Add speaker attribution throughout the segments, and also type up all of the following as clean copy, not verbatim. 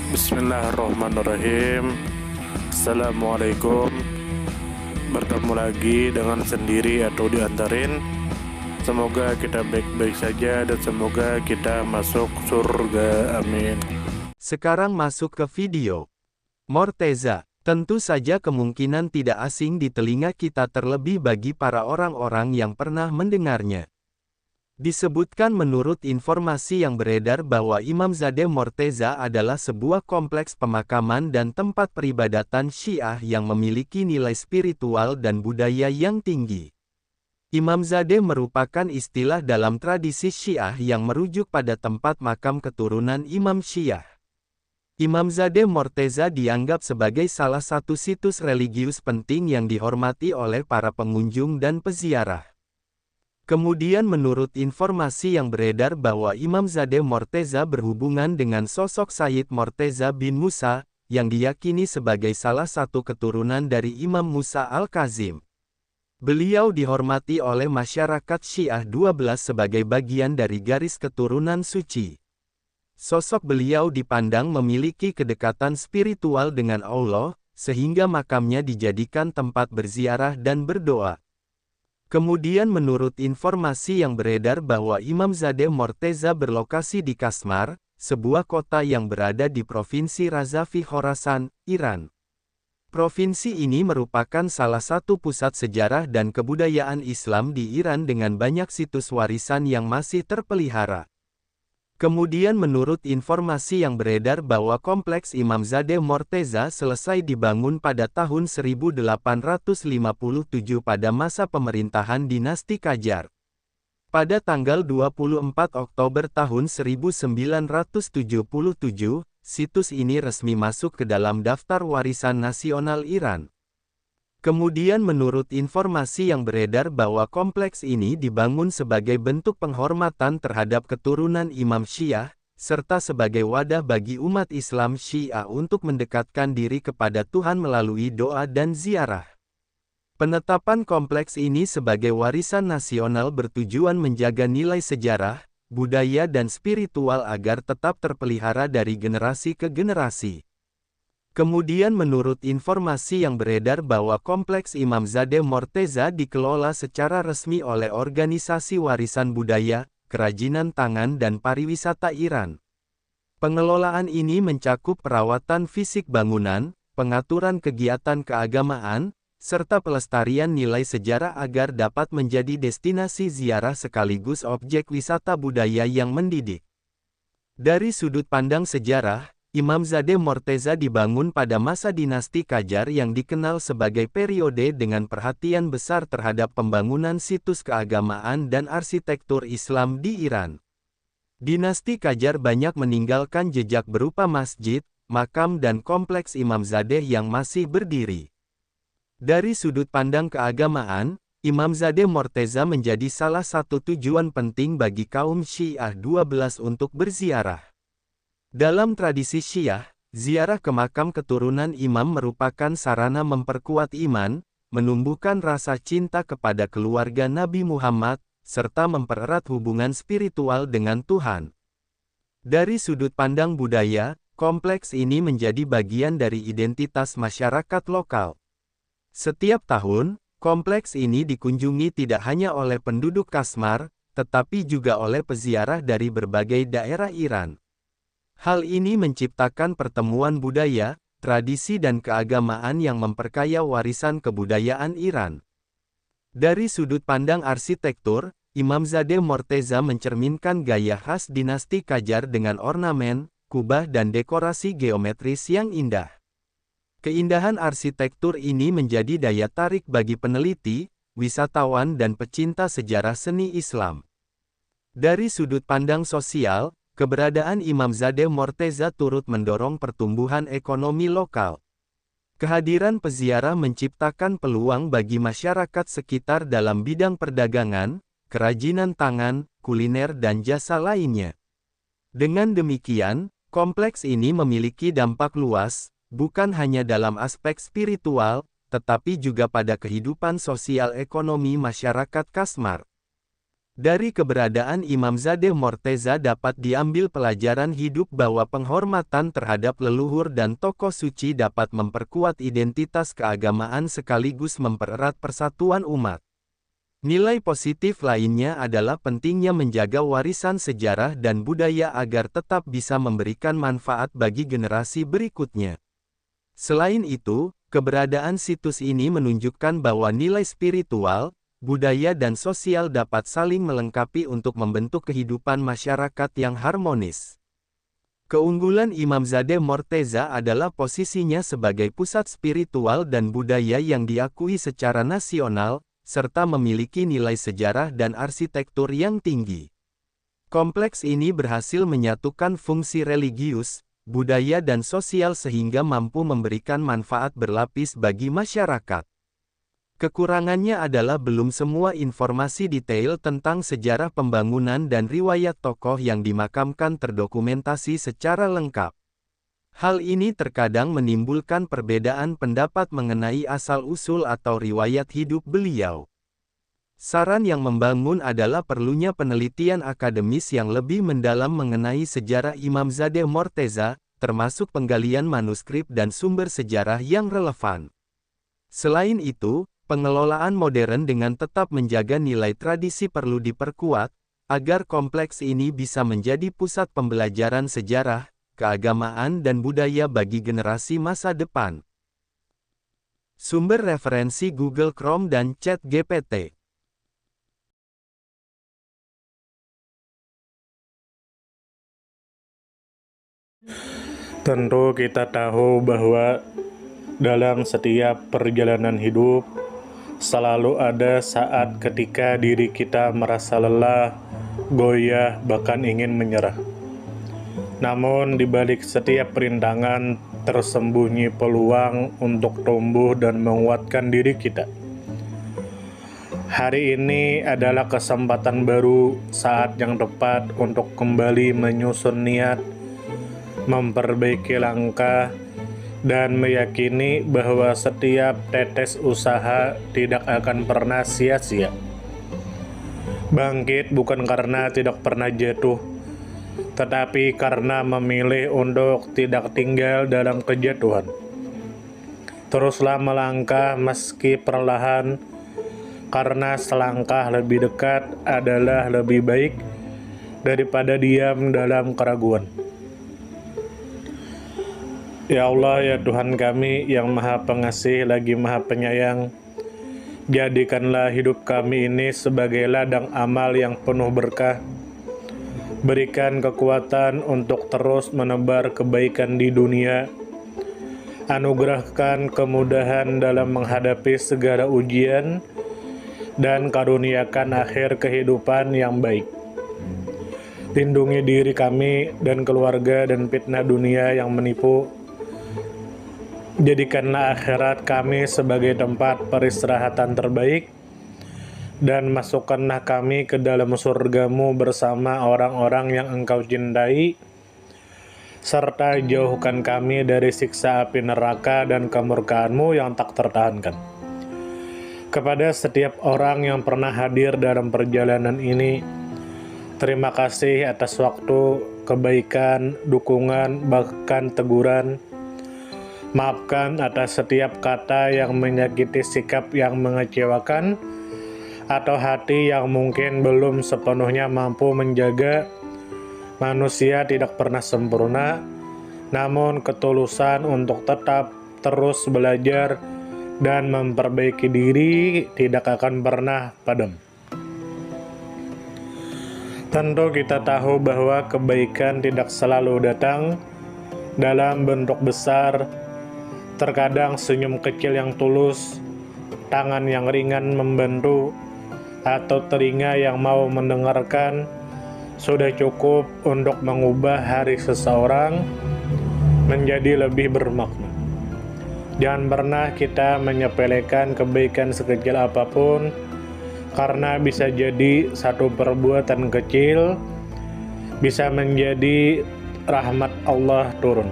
Speaker 1: Bismillahirrahmanirrahim. Assalamualaikum. Bertemu lagi dengan sendiri atau diantarin. Semoga kita baik-baik saja dan semoga kita masuk surga. Amin.
Speaker 2: Sekarang masuk ke video. Morteza, tentu saja kemungkinan tidak asing di telinga kita terlebih bagi para orang-orang yang pernah mendengarnya. Disebutkan menurut informasi yang beredar bahwa Imamzadeh Morteza adalah sebuah kompleks pemakaman dan tempat peribadatan Syiah yang memiliki nilai spiritual dan budaya yang tinggi. Imamzadeh merupakan istilah dalam tradisi Syiah yang merujuk pada tempat makam keturunan Imam Syiah. Imamzadeh Morteza dianggap sebagai salah satu situs religius penting yang dihormati oleh para pengunjung dan peziarah. Kemudian menurut informasi yang beredar bahwa Imamzadeh Morteza berhubungan dengan sosok Sayyid Morteza bin Musa, yang diyakini sebagai salah satu keturunan dari Imam Musa Al-Kazim. Beliau dihormati oleh masyarakat Syiah 12 sebagai bagian dari garis keturunan suci. Sosok beliau dipandang memiliki kedekatan spiritual dengan Allah, sehingga makamnya dijadikan tempat berziarah dan berdoa. Kemudian menurut informasi yang beredar bahwa Imamzadeh Morteza berlokasi di Kasmar, sebuah kota yang berada di Provinsi Razavi Khorasan, Iran. Provinsi ini merupakan salah satu pusat sejarah dan kebudayaan Islam di Iran dengan banyak situs warisan yang masih terpelihara. Kemudian menurut informasi yang beredar bahwa kompleks Imamzadeh Morteza selesai dibangun pada tahun 1857 pada masa pemerintahan dinasti Qajar. Pada tanggal 24 Oktober tahun 1977, situs ini resmi masuk ke dalam daftar warisan nasional Iran. Kemudian menurut informasi yang beredar bahwa kompleks ini dibangun sebagai bentuk penghormatan terhadap keturunan Imam Syiah, serta sebagai wadah bagi umat Islam Syiah untuk mendekatkan diri kepada Tuhan melalui doa dan ziarah. Penetapan kompleks ini sebagai warisan nasional bertujuan menjaga nilai sejarah, budaya dan spiritual agar tetap terpelihara dari generasi ke generasi. Kemudian menurut informasi yang beredar bahwa kompleks Imamzadeh Morteza dikelola secara resmi oleh Organisasi Warisan Budaya, Kerajinan Tangan dan Pariwisata Iran. Pengelolaan ini mencakup perawatan fisik bangunan, pengaturan kegiatan keagamaan, serta pelestarian nilai sejarah agar dapat menjadi destinasi ziarah sekaligus objek wisata budaya yang mendidik. Dari sudut pandang sejarah, Imamzadeh Morteza dibangun pada masa dinasti Qajar yang dikenal sebagai periode dengan perhatian besar terhadap pembangunan situs keagamaan dan arsitektur Islam di Iran. Dinasti Qajar banyak meninggalkan jejak berupa masjid, makam dan kompleks Imamzadeh yang masih berdiri. Dari sudut pandang keagamaan, Imamzadeh Morteza menjadi salah satu tujuan penting bagi kaum Syiah 12 untuk berziarah. Dalam tradisi Syiah, ziarah ke makam keturunan imam merupakan sarana memperkuat iman, menumbuhkan rasa cinta kepada keluarga Nabi Muhammad, serta mempererat hubungan spiritual dengan Tuhan. Dari sudut pandang budaya, kompleks ini menjadi bagian dari identitas masyarakat lokal. Setiap tahun, kompleks ini dikunjungi tidak hanya oleh penduduk Kasmar, tetapi juga oleh peziarah dari berbagai daerah Iran. Hal ini menciptakan pertemuan budaya, tradisi dan keagamaan yang memperkaya warisan kebudayaan Iran. Dari sudut pandang arsitektur, Imamzadeh Morteza mencerminkan gaya khas dinasti Qajar dengan ornamen, kubah dan dekorasi geometris yang indah. Keindahan arsitektur ini menjadi daya tarik bagi peneliti, wisatawan dan pecinta sejarah seni Islam. Dari sudut pandang sosial, keberadaan Imamzadeh Morteza turut mendorong pertumbuhan ekonomi lokal. Kehadiran peziarah menciptakan peluang bagi masyarakat sekitar dalam bidang perdagangan, kerajinan tangan, kuliner dan jasa lainnya. Dengan demikian, kompleks ini memiliki dampak luas, bukan hanya dalam aspek spiritual, tetapi juga pada kehidupan sosial ekonomi masyarakat Kasmar. Dari keberadaan Imamzadeh Morteza dapat diambil pelajaran hidup bahwa penghormatan terhadap leluhur dan tokoh suci dapat memperkuat identitas keagamaan sekaligus mempererat persatuan umat. Nilai positif lainnya adalah pentingnya menjaga warisan sejarah dan budaya agar tetap bisa memberikan manfaat bagi generasi berikutnya. Selain itu, keberadaan situs ini menunjukkan bahwa nilai spiritual, budaya dan sosial dapat saling melengkapi untuk membentuk kehidupan masyarakat yang harmonis. Keunggulan Imamzadeh Morteza adalah posisinya sebagai pusat spiritual dan budaya yang diakui secara nasional, serta memiliki nilai sejarah dan arsitektur yang tinggi. Kompleks ini berhasil menyatukan fungsi religius, budaya dan sosial sehingga mampu memberikan manfaat berlapis bagi masyarakat. Kekurangannya adalah belum semua informasi detail tentang sejarah pembangunan dan riwayat tokoh yang dimakamkan terdokumentasi secara lengkap. Hal ini terkadang menimbulkan perbedaan pendapat mengenai asal-usul atau riwayat hidup beliau. Saran yang membangun adalah perlunya penelitian akademis yang lebih mendalam mengenai sejarah Imamzadeh Morteza, termasuk penggalian manuskrip dan sumber sejarah yang relevan. Selain itu, pengelolaan modern dengan tetap menjaga nilai tradisi perlu diperkuat, agar kompleks ini bisa menjadi pusat pembelajaran sejarah, keagamaan dan budaya bagi generasi masa depan. Sumber referensi Google Chrome dan ChatGPT.
Speaker 1: Tentu kita tahu bahwa dalam setiap perjalanan hidup, selalu ada saat ketika diri kita merasa lelah, goyah, bahkan ingin menyerah. Namun di balik setiap perintangan tersembunyi peluang untuk tumbuh dan menguatkan diri kita. Hari ini adalah kesempatan baru, saat yang tepat untuk kembali menyusun niat, memperbaiki langkah, dan meyakini bahwa setiap tetes usaha tidak akan pernah sia-sia. Bangkit bukan karena tidak pernah jatuh, tetapi karena memilih untuk tidak tinggal dalam kejatuhan. Teruslah melangkah meski perlahan, karena selangkah lebih dekat adalah lebih baik daripada diam dalam keraguan. Ya Allah, ya Tuhan kami yang Maha Pengasih lagi Maha Penyayang, jadikanlah hidup kami ini sebagai ladang amal yang penuh berkah. Berikan kekuatan untuk terus menebar kebaikan di dunia. Anugerahkan kemudahan dalam menghadapi segala ujian, dan karuniakan akhir kehidupan yang baik. Lindungi diri kami dan keluarga dan fitnah dunia yang menipu. Jadikanlah akhirat kami sebagai tempat peristirahatan terbaik, dan masukkanlah kami ke dalam surga-Mu bersama orang-orang yang Engkau cintai, serta jauhkan kami dari siksa api neraka dan kemurkaan-Mu yang tak tertahankan. Kepada setiap orang yang pernah hadir dalam perjalanan ini, terima kasih atas waktu, kebaikan, dukungan, bahkan teguran. Maafkan atas setiap kata yang menyakiti, sikap yang mengecewakan, atau hati yang mungkin belum sepenuhnya mampu menjaga. Manusia tidak pernah sempurna, namun ketulusan untuk tetap terus belajar dan memperbaiki diri tidak akan pernah padam. Tentu kita tahu bahwa kebaikan tidak selalu datang dalam bentuk besar. Terkadang senyum kecil yang tulus, tangan yang ringan membantu, atau telinga yang mau mendengarkan sudah cukup untuk mengubah hari seseorang menjadi lebih bermakna. Jangan pernah kita menyepelekan kebaikan sekecil apapun, karena bisa jadi satu perbuatan kecil bisa menjadi rahmat Allah turun.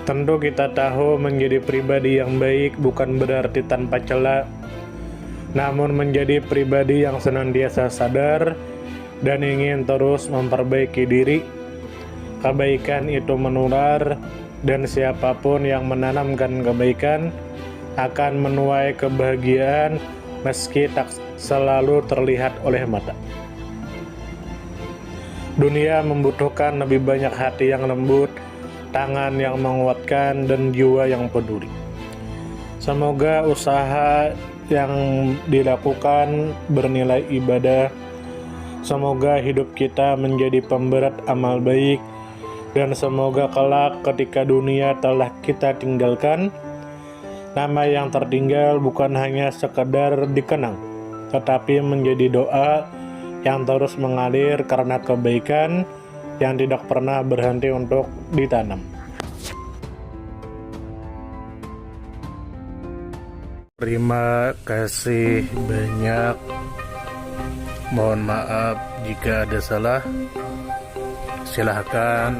Speaker 1: Tentu kita tahu menjadi pribadi yang baik bukan berarti tanpa celah. namun menjadi pribadi yang senantiasa sadar dan ingin terus memperbaiki diri. Kebaikan itu menular, dan siapapun yang menanamkan kebaikan akan menuai kebahagiaan meski tak selalu terlihat oleh mata. Dunia membutuhkan lebih banyak hati yang lembut, tangan yang menguatkan, dan jiwa yang peduli. Semoga usaha yang dilakukan bernilai ibadah. Semoga hidup kita menjadi pemberat amal baik, dan semoga kelak ketika dunia telah kita tinggalkan, nama yang tertinggal bukan hanya sekedar dikenang, tetapi menjadi doa yang terus mengalir karena kebaikan yang tidak pernah berhenti untuk ditanam. Terima kasih banyak. Mohon maaf jika ada salah. Silahkan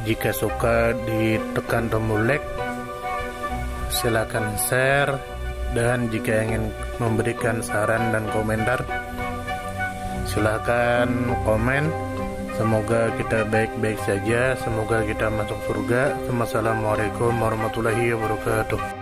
Speaker 1: jika suka ditekan tombol like, silahkan share, dan jika ingin memberikan saran dan komentar, silahkan komen. Semoga kita baik-baik saja, semoga kita masuk surga. Wassalamualaikum warahmatullahi wabarakatuh.